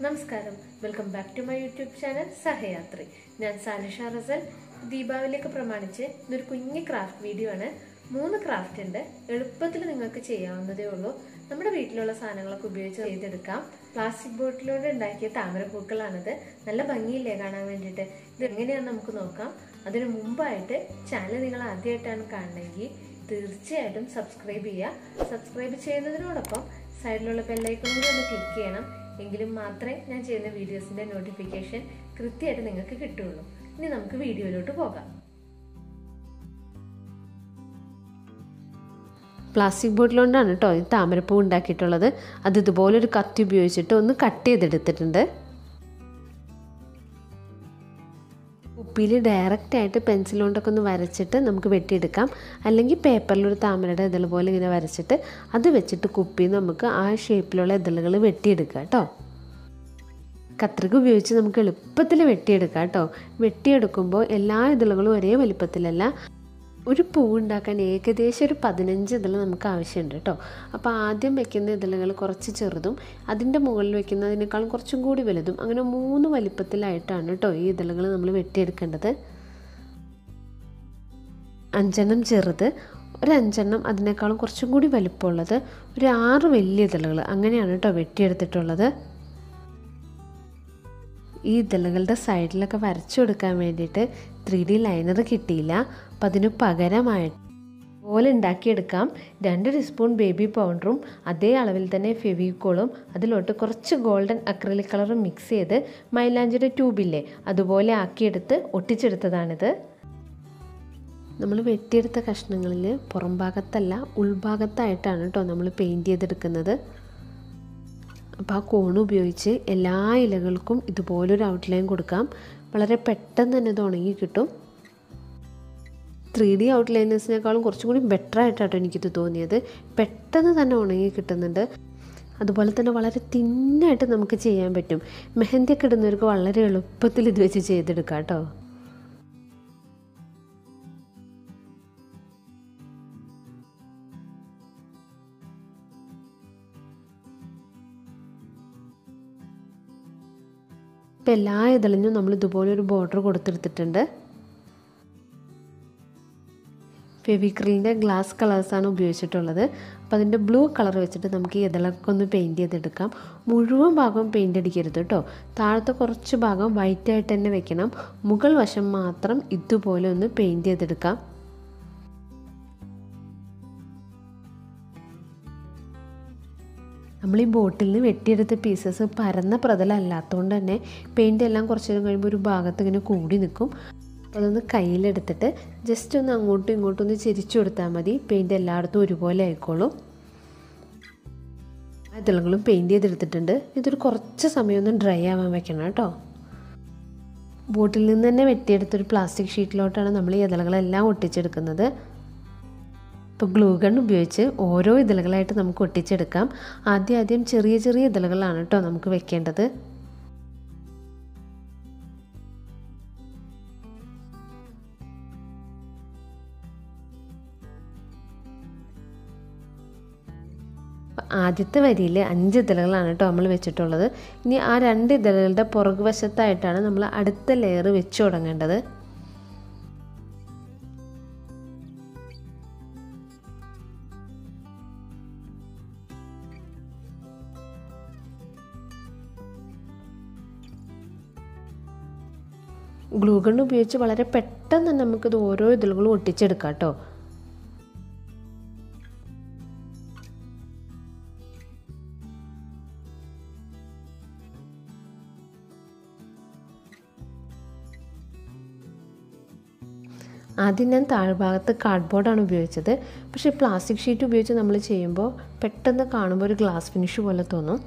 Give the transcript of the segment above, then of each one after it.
നമസ്കാരം, welcome back to my YouTube channel Sahayathri. ഞാൻ Salisha Russell. ദീപാവലിയൊക്കെ പ്രമാണിച്ച് ഇതൊരു കുഞ്ഞ് ക്രാഫ്റ്റ് വീഡിയോ ആണ്. 3 ക്രാഫ്റ്റ് ഉണ്ട്. എളുപ്പത്തിൽ നിങ്ങൾക്ക് ചെയ്യാവുന്നതേ ഉള്ളൂ. നമ്മുടെ വീട്ടിലുള്ള സാധനങ്ങളൊക്കെ ഉപയോഗിച്ച് ചെയ്തെടുക്കാം. പ്ലാസ്റ്റിക് ബോട്ടിലോട് ഉണ്ടാക്കിയ താമരപ്പൂക്കളാണിത്. നല്ല ഭംഗിയില്ലേ കാണാൻ വേണ്ടിയിട്ട്. ഇത് എങ്ങനെയാണെന്ന് നമുക്ക് നോക്കാം. അതിനു മുമ്പായിട്ട് ചാനൽ നിങ്ങൾ ആദ്യമായിട്ടാണ് കാണണമെങ്കിൽ തീർച്ചയായിട്ടും സബ്സ്ക്രൈബ് ചെയ്യുക. സബ്സ്ക്രൈബ് ചെയ്യുന്നതിനോടൊപ്പം സൈഡിലുള്ള ബെല്ലൈക്കണും കൂടി ഒന്ന് ക്ലിക്ക് ചെയ്യണം. എങ്കിലും മാത്രമേ ഞാൻ ചെയ്യുന്ന വീഡിയോസിൻ്റെ നോട്ടിഫിക്കേഷൻ കൃത്യമായിട്ട് നിങ്ങൾക്ക് കിട്ടുള്ളൂ. ഇനി നമുക്ക് വീഡിയോയിലോട്ട് പോകാം. പ്ലാസ്റ്റിക് ബോട്ടിലുകൊണ്ടാണ് കേട്ടോ ഈ താമരപ്പൂ ഉണ്ടാക്കിയിട്ടുള്ളത്. അത് ഇതുപോലൊരു കത്തി ഉപയോഗിച്ചിട്ട് ഒന്ന് കട്ട് ചെയ്തെടുത്തിട്ടുണ്ട്. കുപ്പിയിൽ ഡയറക്റ്റായിട്ട് പെൻസിൽ കൊണ്ടൊക്കെ ഒന്ന് വരച്ചിട്ട് നമുക്ക് വെട്ടിയെടുക്കാം. അല്ലെങ്കിൽ പേപ്പറിലൊരു താമരയുടെ ഇതളുപോലെ ഇങ്ങനെ വരച്ചിട്ട് അത് വെച്ചിട്ട് കുപ്പിയിൽ നമുക്ക് ആ ഷേപ്പിലുള്ള ഇതളുകൾ വെട്ടിയെടുക്കാം കേട്ടോ. കത്രിക ഉപയോഗിച്ച് നമുക്ക് എളുപ്പത്തിൽ വെട്ടിയെടുക്കാം കേട്ടോ. വെട്ടിയെടുക്കുമ്പോൾ എല്ലാ ഇതളുകളും ഒരേ വലിപ്പത്തിലല്ല. ഒരു പൂ ഉണ്ടാക്കാൻ ഏകദേശം ഒരു 15 ഇതൾ നമുക്ക് ആവശ്യമുണ്ട് കേട്ടോ. അപ്പോൾ ആദ്യം വെക്കുന്ന ഇതളുകൾ കുറച്ച് ചെറുതും അതിൻ്റെ മുകളിൽ വെക്കുന്നതിനേക്കാളും കുറച്ചും കൂടി വലുതും, അങ്ങനെ 3 വലിപ്പത്തിലായിട്ടാണ് കേട്ടോ ഈ ഇതളുകൾ നമ്മൾ വെട്ടിയെടുക്കേണ്ടത്. 5 എണ്ണം ചെറുത്, ഒരു 5 എണ്ണം അതിനേക്കാളും കുറച്ചും കൂടി വലിപ്പമുള്ളത്, ഒരു 6 വലിയ ഇതളുകൾ, അങ്ങനെയാണ് കേട്ടോ വെട്ടിയെടുത്തിട്ടുള്ളത്. ഈ ഇതളുകളുടെ സൈഡിലൊക്കെ വരച്ചു കൊടുക്കാൻ വേണ്ടിയിട്ട് 3D ലൈനർ കിട്ടിയില്ല. അപ്പം അതിന് പകരമായിട്ട് പോലെ ഉണ്ടാക്കിയെടുക്കാം. 2 ടീസ്പൂൺ ബേബി പൗഡറും അതേ അളവിൽ തന്നെ ഫെവിക്കോളും അതിലോട്ട് കുറച്ച് ഗോൾഡൻ അക്രിലിക് കളറും മിക്സ് ചെയ്ത് മൈലാഞ്ചിയുടെ ട്യൂബില്ലേ അതുപോലെ ആക്കിയെടുത്ത് ഒട്ടിച്ചെടുത്തതാണിത്. നമ്മൾ വെട്ടിയെടുത്ത കഷ്ണങ്ങളിൽ പുറം ഭാഗത്തല്ല ഉൾഭാഗത്തായിട്ടാണ് കേട്ടോ നമ്മൾ പെയിൻറ്റ് ചെയ്തെടുക്കുന്നത്. അപ്പോൾ ആ കോൺ ഉപയോഗിച്ച് എല്ലാ ഇലകൾക്കും ഇതുപോലൊരു ഔട്ട്ലൈൻ കൊടുക്കാം. വളരെ പെട്ടെന്ന് തന്നെ ഇത് ഉണങ്ങി കിട്ടും. 3D ഔട്ട്ലൈനേഴ്സിനേക്കാളും കുറച്ചും കൂടി ബെറ്റർ ആയിട്ടാട്ടോ എനിക്കിത് തോന്നിയത്. പെട്ടെന്ന് തന്നെ ഉണങ്ങി കിട്ടുന്നുണ്ട്. അതുപോലെ തന്നെ വളരെ തിന്നായിട്ട് നമുക്ക് ചെയ്യാൻ പറ്റും. മെഹന്തിയൊക്കെ ഇടുന്നവർക്ക് വളരെ എളുപ്പത്തിൽ ഇത് വെച്ച് ചെയ്തെടുക്കാം കേട്ടോ. ഇപ്പം എല്ലാ ഇതളിനും നമ്മൾ ഇതുപോലൊരു ബോർഡർ കൊടുത്തെടുത്തിട്ടുണ്ട്. ഫെവിക്രിലിൻ്റെ ഗ്ലാസ് കളേഴ്സാണ് ഉപയോഗിച്ചിട്ടുള്ളത്. അപ്പോൾ അതിൻ്റെ ബ്ലൂ കളർ വെച്ചിട്ട് നമുക്ക് ഈ ഇതളൊക്കെ ഒന്ന് പെയിൻറ്റ് ചെയ്തെടുക്കാം. മുഴുവൻ ഭാഗം പെയിൻ്റ് അടിക്കരുത് കേട്ടോ. താഴത്തെ കുറച്ച് ഭാഗം വൈറ്റായിട്ട് തന്നെ വെക്കണം. മുകൾ വശം മാത്രം ഇതുപോലെ ഒന്ന് പെയിൻറ്റ് ചെയ്തെടുക്കാം. നമ്മൾ ഈ ബോട്ടിൽ നിന്ന് വെട്ടിയെടുത്ത പീസസ് പരന്ന പ്രതലല്ലാത്തതുകൊണ്ട് തന്നെ പെയിൻ്റ് എല്ലാം കുറച്ച് നേരം കഴിയുമ്പോൾ ഒരു ഭാഗത്ത് ഇങ്ങനെ കൂടി നിൽക്കും. അപ്പോൾ അതൊന്ന് കയ്യിലെടുത്തിട്ട് ജസ്റ്റ് ഒന്ന് അങ്ങോട്ടും ഇങ്ങോട്ടും ഒന്ന് ചിരിച്ചു കൊടുത്താൽ മതി. പെയിൻറ്റ് എല്ലായിടത്തും ഒരുപോലെ ആയിക്കോളും. ആ ഇതളുകളും പെയിൻറ്റ് ചെയ്തെടുത്തിട്ടുണ്ട്. ഇതൊരു കുറച്ച് സമയം ഒന്ന് ഡ്രൈ ആവാൻ വെക്കണം കേട്ടോ. ബോട്ടിൽ നിന്ന് തന്നെ വെട്ടിയെടുത്തൊരു പ്ലാസ്റ്റിക് ഷീറ്റിലോട്ടാണ് നമ്മൾ ഈ ഇതളുകളെല്ലാം ഒട്ടിച്ചെടുക്കുന്നത്. ഇപ്പോൾ ഗ്ലൂ ഗൺ ഉപയോഗിച്ച് ഓരോ ഇതളുകളായിട്ട് നമുക്ക് ഒട്ടിച്ചെടുക്കാം. ആദ്യം ചെറിയ ചെറിയ ഇതളുകളാണ് കേട്ടോ നമുക്ക് വെക്കേണ്ടത്. ആദ്യത്തെ വരിയിൽ 5 ഇതളുകളാണ് കേട്ടോ നമ്മൾ വെച്ചിട്ടുള്ളത്. ഇനി ആ 2 ഇതളുകളുടെ പുറകുവശത്തായിട്ടാണ് നമ്മൾ അടുത്ത ലെയർ വെച്ച് തുടങ്ങേണ്ടത്. ഗ്ലൂ ഗൺ ഉപയോഗിച്ച് വളരെ പെട്ടെന്ന് തന്നെ നമുക്കിത് ഓരോ ഇതളുകളും ഒട്ടിച്ചെടുക്കാം കേട്ടോ. ആദ്യം ഞാൻ താഴ്ഭാഗത്ത് കാർഡ്ബോർഡാണ് ഉപയോഗിച്ചത്. പക്ഷേ പ്ലാസ്റ്റിക് ഷീറ്റ് ഉപയോഗിച്ച് നമ്മൾ ചെയ്യുമ്പോൾ പെട്ടെന്ന് കാണുമ്പോൾ ഒരു ഗ്ലാസ് ഫിനിഷ് പോലെ തോന്നും.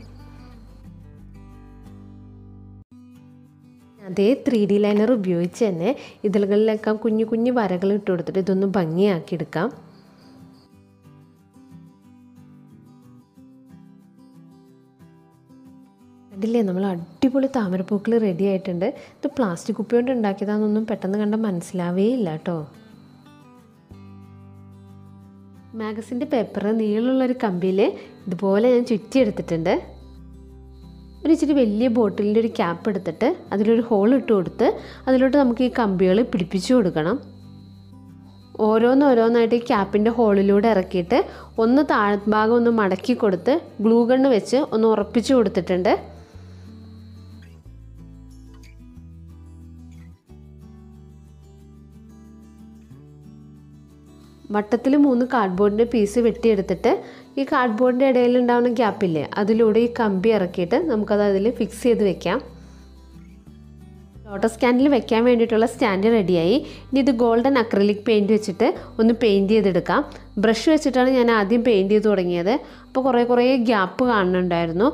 അതേ 3D ലൈനർ ഉപയോഗിച്ച് തന്നെ ഇതളുകളിലൊക്കെ കുഞ്ഞു കുഞ്ഞു വരകൾ ഇട്ട് കൊടുത്തിട്ട് ഇതൊന്ന് ഭംഗിയാക്കി എടുക്കാം. കണ്ടില്ലേ, നമ്മൾ അടിപൊളി താമരപ്പൂക്കൾ റെഡി ആയിട്ടുണ്ട്. ഇത് പ്ലാസ്റ്റിക് കുപ്പി കൊണ്ട് ഉണ്ടാക്കിയതാണെന്നൊന്നും പെട്ടെന്ന് കണ്ടാൽ മനസ്സിലാവേ ഇല്ല കേട്ടോ. മാഗസിൻ്റെ പേപ്പർ നീളമുള്ളൊരു കമ്പിയിൽ ഇതുപോലെ ഞാൻ ചുറ്റിയെടുത്തിട്ടുണ്ട്. ഒരു ഇച്ചിരി വലിയ ബോട്ടിലിൻ്റെ ഒരു ക്യാപ്പ് എടുത്തിട്ട് അതിലൊരു ഹോൾ ഇട്ട് കൊടുത്ത് അതിലോട്ട് നമുക്ക് ഈ കമ്പികൾ പിടിപ്പിച്ചു കൊടുക്കണം. ഓരോന്നോരോന്നായിട്ട് ഈ ക്യാപ്പിൻ്റെ ഹോളിലൂടെ ഇറക്കിയിട്ട് ഒന്ന് താഴ്ഭാഗം ഒന്ന് മടക്കി കൊടുത്ത് ഗ്ലൂ ഗണ്ണ് വെച്ച് ഒന്ന് ഉറപ്പിച്ചു കൊടുത്തിട്ടുണ്ട്. വട്ടത്തിൽ 3 കാർഡ്ബോർഡിൻ്റെ പീസ് വെട്ടിയെടുത്തിട്ട് ഈ കാർഡ്ബോർഡിൻ്റെ ഇടയിലുണ്ടാവുന്ന ഗ്യാപ്പില്ലേ അതിലൂടെ ഈ കമ്പി ഇറക്കിയിട്ട് നമുക്കത് അതിൽ ഫിക്സ് ചെയ്ത് വെക്കാം. ലോട്ടസ് ക്യാൻഡിൽ വെക്കാൻ വേണ്ടിയിട്ടുള്ള സ്റ്റാൻഡ് റെഡിയായി. ഇനി ഇത് ഗോൾഡൻ അക്രിലിക് പെയിൻറ്റ് വെച്ചിട്ട് ഒന്ന് പെയിൻറ്റ് ചെയ്തെടുക്കാം. ബ്രഷ് വെച്ചിട്ടാണ് ഞാൻ ആദ്യം പെയിൻറ്റ് ചെയ്ത് തുടങ്ങിയത്. അപ്പോൾ കുറേ ഗ്യാപ്പ് കാണുന്നുണ്ടായിരുന്നു.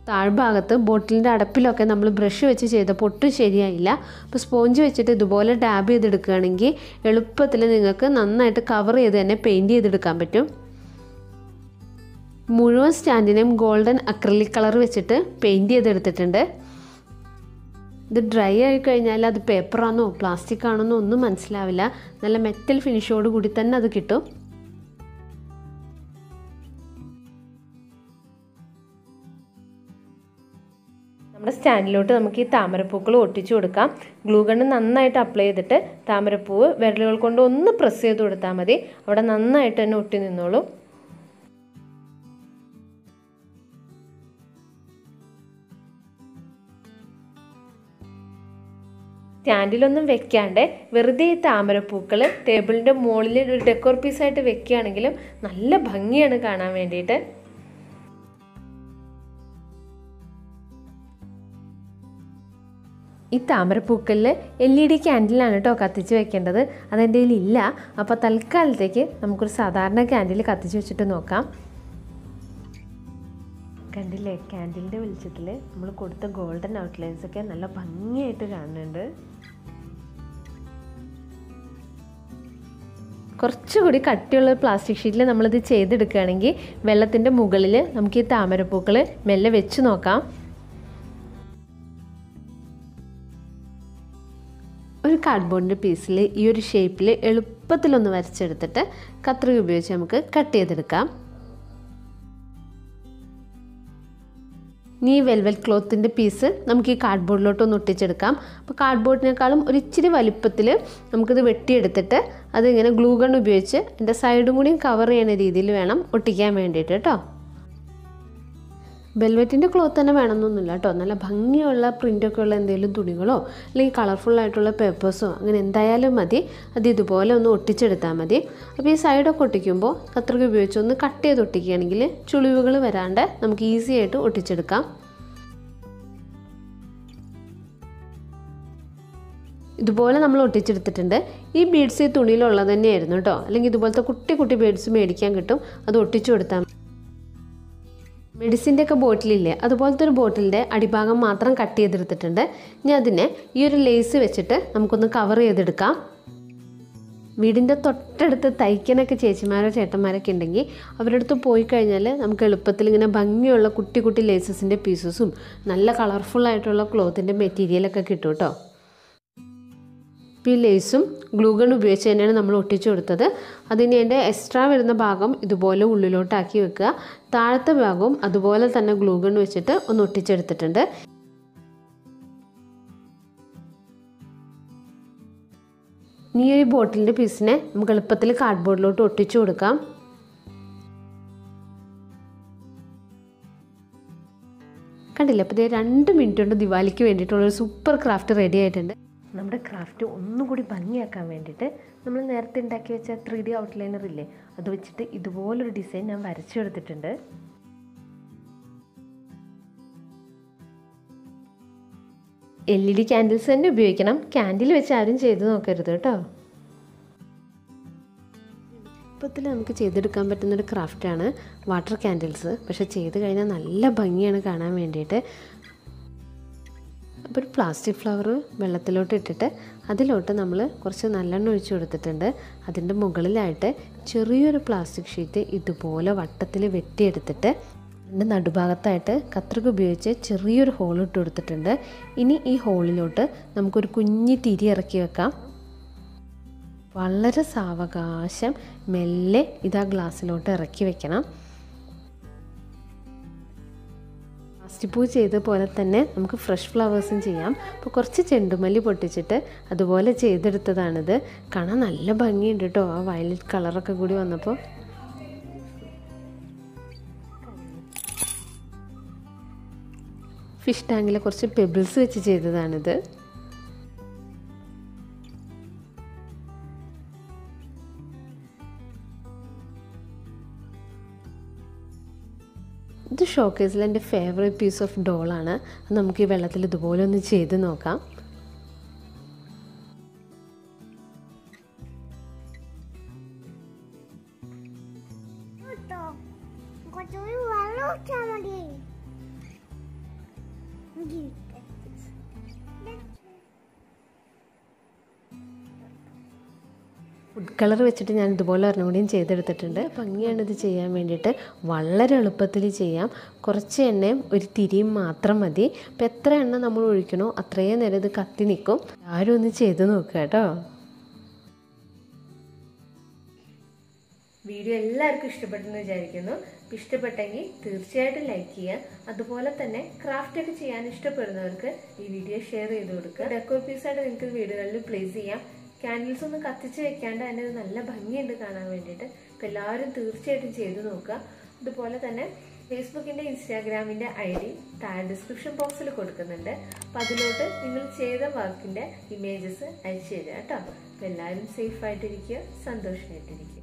താഴ്ഭാഗത്ത് ബോട്ടിലിൻ്റെ അടപ്പിലൊക്കെ നമ്മൾ ബ്രഷ് വെച്ച് ചെയ്തപ്പോൾ ഒട്ടും ശരിയായില്ല. അപ്പോൾ സ്പോഞ്ച് വെച്ചിട്ട് ഇതുപോലെ ഡാബ് ചെയ്തെടുക്കുകയാണെങ്കിൽ എളുപ്പത്തിൽ നിങ്ങൾക്ക് നന്നായിട്ട് കവർ ചെയ്ത് തന്നെ പെയിൻറ്റ് ചെയ്തെടുക്കാൻ പറ്റും. മുഴുവൻ സ്റ്റാൻഡിനെയും ഗോൾഡൻ അക്രിലിക് കളർ വെച്ചിട്ട് പെയിൻറ്റ് ചെയ്തെടുത്തിട്ടുണ്ട്. ഇത് ഡ്രൈ ആയി കഴിഞ്ഞാൽ അത് പേപ്പറാണോ പ്ലാസ്റ്റിക് ആണോന്നോ ഒന്നും മനസ്സിലാവില്ല. നല്ല മെറ്റൽ ഫിനിഷോട് കൂടി തന്നെ അത് കിട്ടും. നമ്മുടെ സ്റ്റാൻഡിലോട്ട് നമുക്ക് ഈ താമരപ്പൂക്കൾ ഒട്ടിച്ചു കൊടുക്കാം. ഗ്ലൂ ഗണ്ണ് നന്നായിട്ട് അപ്ലൈ ചെയ്തിട്ട് താമരപ്പൂവ് വിരലുകൾ കൊണ്ട് ഒന്ന് പ്രസ് ചെയ്ത് കൊടുത്താൽ മതി. അവിടെ നന്നായിട്ട് തന്നെ ഒട്ടി നിന്നോളും. സ്റ്റാൻഡിലൊന്നും വെക്കാണ്ട് വെറുതെ ഈ താമരപ്പൂക്കൾ ടേബിളിൻ്റെ മുകളിൽ ഒരു ഡെക്കോർ പീസായിട്ട് വെക്കുകയാണെങ്കിലും നല്ല ഭംഗിയാണ് കാണാൻ വേണ്ടിയിട്ട്. ഈ താമരപ്പൂക്കളിൽ LED ക്യാൻഡിലാണ് കേട്ടോ കത്തിച്ച് വെക്കേണ്ടത്. അതെൻ്റെ കയ്യിലില്ല. അപ്പോൾ തൽക്കാലത്തേക്ക് നമുക്കൊരു സാധാരണ ക്യാൻഡിൽ കത്തിച്ച് വെച്ചിട്ട് നോക്കാം. കണ്ടില്ലേ, ക്യാൻഡിലിൻ്റെ വെളിച്ചത്തിൽ നമ്മൾ കൊടുത്ത ഗോൾഡൻ ഔട്ട്ലൈൻസൊക്കെ നല്ല ഭംഗിയായിട്ട് കാണുന്നുണ്ട്. കുറച്ചുകൂടി കട്ടിയുള്ള പ്ലാസ്റ്റിക് ഷീറ്റിൽ നമ്മളിത് ചെയ്തെടുക്കുകയാണെങ്കിൽ വെള്ളത്തിൻ്റെ മുകളിൽ നമുക്ക് ഈ താമരപ്പൂക്കൾ മെല്ലെ വെച്ച് നോക്കാം. ഒരു കാർഡ്ബോർഡിൻ്റെ പീസിൽ ഈ ഒരു ഷേപ്പിൽ എളുപ്പത്തിലൊന്ന് വരച്ചെടുത്തിട്ട് കത്രിക ഉപയോഗിച്ച് നമുക്ക് കട്ട് ചെയ്തെടുക്കാം. ഇനി ഈ വെൽവെറ്റ് ക്ലോത്തിൻ്റെ പീസ് നമുക്ക് ഈ കാർഡ്ബോർഡിലോട്ടൊന്ന് ഒട്ടിച്ചെടുക്കാം. അപ്പോൾ കാർഡ്ബോർഡിനേക്കാളും ഒരു ഇച്ചിരി വലിപ്പത്തിൽ നമുക്കിത് വെട്ടിയെടുത്തിട്ട് അതിങ്ങനെ ഗ്ലൂ ഗൺ ഉപയോഗിച്ച് എൻ്റെ സൈഡും കൂടിയും കവർ ചെയ്യുന്ന രീതിയിൽ വേണം ഒട്ടിക്കാൻ വേണ്ടിയിട്ട് കേട്ടോ. വെൽവെറ്റിൻ്റെ ക്ലോത്ത് തന്നെ വേണമെന്നൊന്നുമില്ല കേട്ടോ. നല്ല ഭംഗിയുള്ള പ്രിൻ്റൊക്കെ ഉള്ള എന്തെങ്കിലും തുണികളോ അല്ലെങ്കിൽ കളർഫുള്ളായിട്ടുള്ള പേപ്പേഴ്സോ അങ്ങനെ എന്തായാലും മതി. അത് ഇതുപോലെ ഒന്ന് ഒട്ടിച്ചെടുത്താൽ മതി. അപ്പോൾ ഈ സൈഡൊക്കെ ഒട്ടിക്കുമ്പോൾ കത്രിക ഉപയോഗിച്ച് ഒന്ന് കട്ട് ചെയ്ത് ഒട്ടിക്കുകയാണെങ്കിൽ ചുളിവുകൾ വരാണ്ട് നമുക്ക് ഈസി ആയിട്ട് ഒട്ടിച്ചെടുക്കാം. ഇതുപോലെ നമ്മൾ ഒട്ടിച്ചെടുത്തിട്ടുണ്ട്. ഈ ബീഡ്സ് ഈ തുണിയിലുള്ളത് തന്നെയായിരുന്നു കേട്ടോ. അല്ലെങ്കിൽ ഇതുപോലത്തെ കുട്ടി ബീഡ്സ് മേടിക്കാൻ കിട്ടും. അത് ഒട്ടിച്ചു കൊടുത്താൽ മെഡിസിൻ്റെ ഒക്കെ ബോട്ടിലില്ലേ അതുപോലത്തെ ഒരു ബോട്ടിലിൻ്റെ അടിഭാഗം മാത്രം കട്ട് ചെയ്തെടുത്തിട്ടുണ്ട്. ഇനി അതിനെ ഈ ഒരു ലേസ് വെച്ചിട്ട് നമുക്കൊന്ന് കവർ ചെയ്തെടുക്കാം. വീടിൻ്റെ തൊട്ടടുത്ത് തയ്ക്കാനൊക്കെ ചേച്ചിമാരോ ചേട്ടന്മാരൊക്കെ ഉണ്ടെങ്കിൽ അവരുടെ അടുത്ത് പോയി കഴിഞ്ഞാൽ നമുക്ക് എളുപ്പത്തിൽ ഇങ്ങനെ ഭംഗിയുള്ള കുട്ടി ലേസസിൻ്റെ പീസസും നല്ല കളർഫുള്ളായിട്ടുള്ള ക്ലോത്തിൻ്റെ മെറ്റീരിയലൊക്കെ കിട്ടും കേട്ടോ. ഈ ലേസും ഗ്ലൂ ഗൺ ഉപയോഗിച്ച് തന്നെയാണ് നമ്മൾ ഒട്ടിച്ചു കൊടുത്തത്. അതിന് എൻ്റെ എക്സ്ട്രാ വരുന്ന ഭാഗം ഇതുപോലെ ഉള്ളിലോട്ടാക്കി വെക്കുക. താഴത്തെ ഭാഗവും അതുപോലെ തന്നെ ഗ്ലൂ ഗൺ വെച്ചിട്ട് ഒന്ന് ഒട്ടിച്ചെടുത്തിട്ടുണ്ട്. ഇനി ഈ ബോട്ടിലിൻ്റെ പീസിനെ നമുക്ക് എളുപ്പത്തിൽ കാർഡ്ബോർഡിലോട്ട് ഒട്ടിച്ചു കൊടുക്കാം. കണ്ടില്ല, അപ്പോൾ 2 മിനിറ്റ് കൊണ്ട് ദിവാലിക്ക് വേണ്ടിയിട്ടുള്ളൊരു സൂപ്പർ ക്രാഫ്റ്റ് റെഡി ആയിട്ടുണ്ട്. നമ്മുടെ ക്രാഫ്റ്റ് ഒന്നുകൂടി ഭംഗിയാക്കാൻ വേണ്ടിയിട്ട് നമ്മൾ നേരത്തെ ഉണ്ടാക്കി വെച്ച 3D ഔട്ട്ലൈനർ ഇല്ലേ അത് വെച്ചിട്ട് ഇതുപോലൊരു ഡിസൈൻ ഞാൻ വരച്ചെടുത്തിട്ടുണ്ട്. LED ക്യാൻഡിൽസ് തന്നെ ഉപയോഗിക്കണം. ക്യാൻഡിൽ വെച്ച് ആരും ചെയ്ത് നോക്കരുത് കേട്ടോ. എളുപ്പത്തിൽ നമുക്ക് ചെയ്തെടുക്കാൻ പറ്റുന്നൊരു ക്രാഫ്റ്റാണ് വാട്ടർ ക്യാൻഡിൽസ്. പക്ഷെ ചെയ്ത് കഴിഞ്ഞാൽ നല്ല ഭംഗിയാണ് കാണാൻ വേണ്ടിയിട്ട്. അപ്പോൾ ഒരു പ്ലാസ്റ്റിക് ഫ്ലവർ വെള്ളത്തിലോട്ട് ഇട്ടിട്ട് അതിലോട്ട് നമ്മൾ കുറച്ച് നല്ലെണ്ണ ഒഴിച്ച് കൊടുത്തിട്ടുണ്ട്. അതിൻ്റെ മുകളിലായിട്ട് ചെറിയൊരു പ്ലാസ്റ്റിക് ഷീറ്റ് ഇതുപോലെ വട്ടത്തിൽ വെട്ടിയെടുത്തിട്ട് അതിൻ്റെ നടുഭാഗത്തായിട്ട് കത്രിക ഉപയോഗിച്ച് ചെറിയൊരു ഹോൾ ഇട്ട് കൊടുത്തിട്ടുണ്ട്. ഇനി ഈ ഹോളിലോട്ട് നമുക്കൊരു കുഞ്ഞി തിരി ഇറക്കി വെക്കാം. വളരെ സാവകാശം മെല്ലെ ഇതാ ഗ്ലാസ്സിലോട്ട് ഇറക്കി വെക്കണം. പ്ലാസ്റ്റിക് ചെയ്ത പോലെ തന്നെ നമുക്ക് ഫ്രഷ് ഫ്ലവേഴ്സും ചെയ്യാം. അപ്പോൾ കുറച്ച് ചെണ്ടുമല്ലി പൊട്ടിച്ചിട്ട് അതുപോലെ ചെയ്തെടുത്തതാണിത്. കാണാൻ നല്ല ഭംഗിയുണ്ട് കേട്ടോ, ആ വയലറ്റ് കളറൊക്കെ കൂടി വന്നപ്പോൾ. ഫിഷ് ടാങ്കിൽ കുറച്ച് പെബിൾസ് വെച്ച് ചെയ്തതാണിത്. ഇത് ഷോക്കേസിൽ എൻ്റെ ഫേവറേറ്റ് പീസ് ഓഫ് ഡോളാണ്. അത് നമുക്ക് ഈ വെള്ളത്തിൽ ഇതുപോലെ ഒന്ന് ചെയ്ത് നോക്കാം. ഫുഡ് കളർ വെച്ചിട്ട് ഞാൻ ഇതുപോലെ ഒരെണ്ണം കൂടിയും ചെയ്തെടുത്തിട്ടുണ്ട്. ഭംഗിയാണ് ഇത് ചെയ്യാൻ വേണ്ടിയിട്ട്. വളരെ എളുപ്പത്തിൽ ചെയ്യാം. കുറച്ച് എണ്ണയും ഒരു തിരിയും മാത്രം മതി. അപ്പോൾ എത്ര എണ്ണ നമ്മൾ ഒഴിക്കണോ അത്രയും നേരം ഇത് കത്തി നിൽക്കും. ആരും ഒന്ന് ചെയ്ത് നോക്കുക കേട്ടോ. വീഡിയോ എല്ലാവർക്കും ഇഷ്ടപ്പെട്ടെന്ന് വിചാരിക്കുന്നു. ഇഷ്ടപ്പെട്ടെങ്കിൽ തീർച്ചയായിട്ടും ലൈക്ക് ചെയ്യുക. അതുപോലെ തന്നെ ക്രാഫ്റ്റ് ഒക്കെ ചെയ്യാൻ ഇഷ്ടപ്പെടുന്നവർക്ക് ഈ വീഡിയോ ഷെയർ ചെയ്ത് കൊടുക്കുക. ഡെക്കോർ പീസായിട്ട് നിങ്ങൾക്ക് വീടുകളിൽ പ്ലേസ് ചെയ്യാം. ക്യാൻഡിൽസ് ഒന്നും കത്തിച്ച് വെക്കാണ്ട് അതിന് നല്ല ഭംഗിയുണ്ട് കാണാൻ വേണ്ടിയിട്ട്. അപ്പോൾ എല്ലാവരും തീർച്ചയായിട്ടും ചെയ്ത് നോക്കുക. അതുപോലെ തന്നെ ഫേസ്ബുക്കിൻ്റെ ഇൻസ്റ്റാഗ്രാമിൻ്റെ ID താഴെ ഡിസ്ക്രിപ്ഷൻ ബോക്സിൽ കൊടുക്കുന്നുണ്ട്. അപ്പോൾ അതിലോട്ട് നിങ്ങൾ ചെയ്ത വർക്കിൻ്റെ ഇമേജസ് അയച്ചു തരിക കേട്ടോ. അപ്പോൾ എല്ലാവരും സേഫായിട്ടിരിക്കുക, സന്തോഷമായിട്ടിരിക്കുക.